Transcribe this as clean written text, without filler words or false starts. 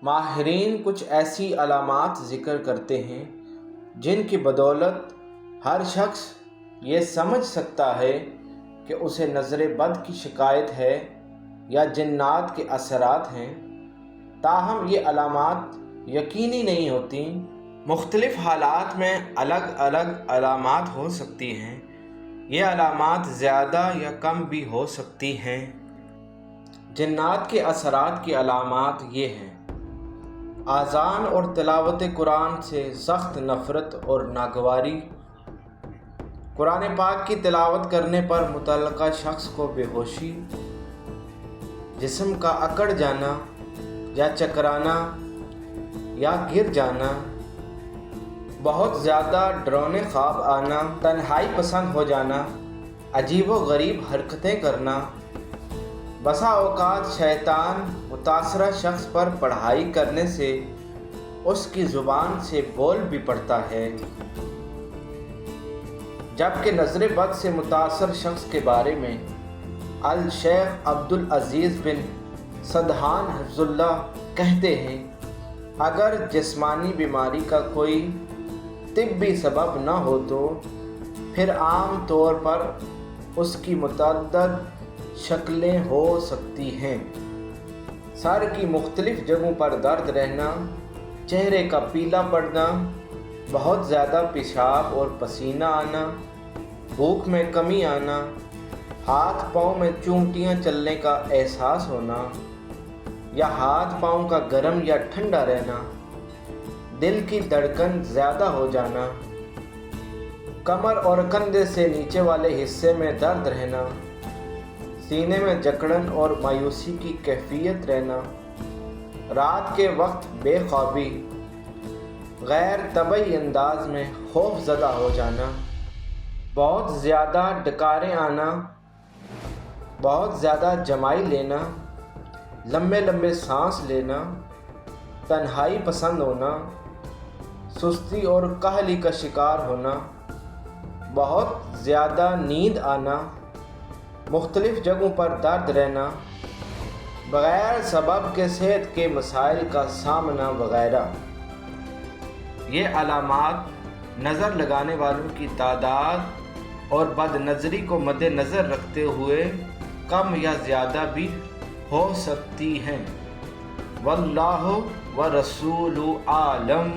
ماہرین کچھ ایسی علامات ذکر کرتے ہیں جن کی بدولت ہر شخص یہ سمجھ سکتا ہے کہ اسے نظر بد کی شکایت ہے یا جنات کے اثرات ہیں، تاہم یہ علامات یقینی نہیں ہوتی۔ مختلف حالات میں الگ الگ علامات ہو سکتی ہیں۔ یہ علامات زیادہ یا کم بھی ہو سکتی ہیں۔ جنات کے اثرات کی علامات یہ ہیں: اذان اور تلاوت قرآن سے سخت نفرت اور ناگواری، قرآن پاک کی تلاوت کرنے پر متعلقہ شخص کو بے ہوشی، جسم کا اکڑ جانا یا چکرانا یا گر جانا، بہت زیادہ ڈراؤنے خواب آنا، تنہائی پسند ہو جانا، عجیب و غریب حرکتیں کرنا۔ بسا اوقات شیطان متاثرہ شخص پر پڑھائی کرنے سے اس کی زبان سے بول بھی پڑتا ہے، جبکہ نظر بد سے متاثر شخص کے بارے میں الشیخ عبدالعزیز بن سدحان حفظ اللہ کہتے ہیں، اگر جسمانی بیماری کا کوئی طبی سبب نہ ہو تو پھر عام طور پر اس کی متعدد شکلیں ہو سکتی ہیں: سر کی مختلف جگہوں پر درد رہنا، چہرے کا پیلا پڑنا، بہت زیادہ پیشاب اور پسینہ آنا، بھوک میں کمی آنا، ہاتھ پاؤں میں چونٹیاں چلنے کا احساس ہونا یا ہاتھ پاؤں کا گرم یا ٹھنڈا رہنا، دل کی دھڑکن زیادہ ہو جانا، کمر اور کندھے سے نیچے والے حصے میں درد رہنا، سینے میں جکڑن اور مایوسی کی کیفیت رہنا، رات کے وقت بے خوابی، غیر طبعی انداز میں خوف زدہ ہو جانا، بہت زیادہ ڈکاریں آنا، بہت زیادہ جمائی لینا، لمبے لمبے سانس لینا، تنہائی پسند ہونا، سستی اور کاہلی کا شکار ہونا، بہت زیادہ نیند آنا، مختلف جگہوں پر درد رہنا، بغیر سبب کے صحت کے مسائل کا سامنا وغیرہ۔ یہ علامات نظر لگانے والوں کی تعداد اور بد نظری کو مد نظر رکھتے ہوئے کم یا زیادہ بھی ہو سکتی ہیں۔ واللہ ورسولہ اعلم۔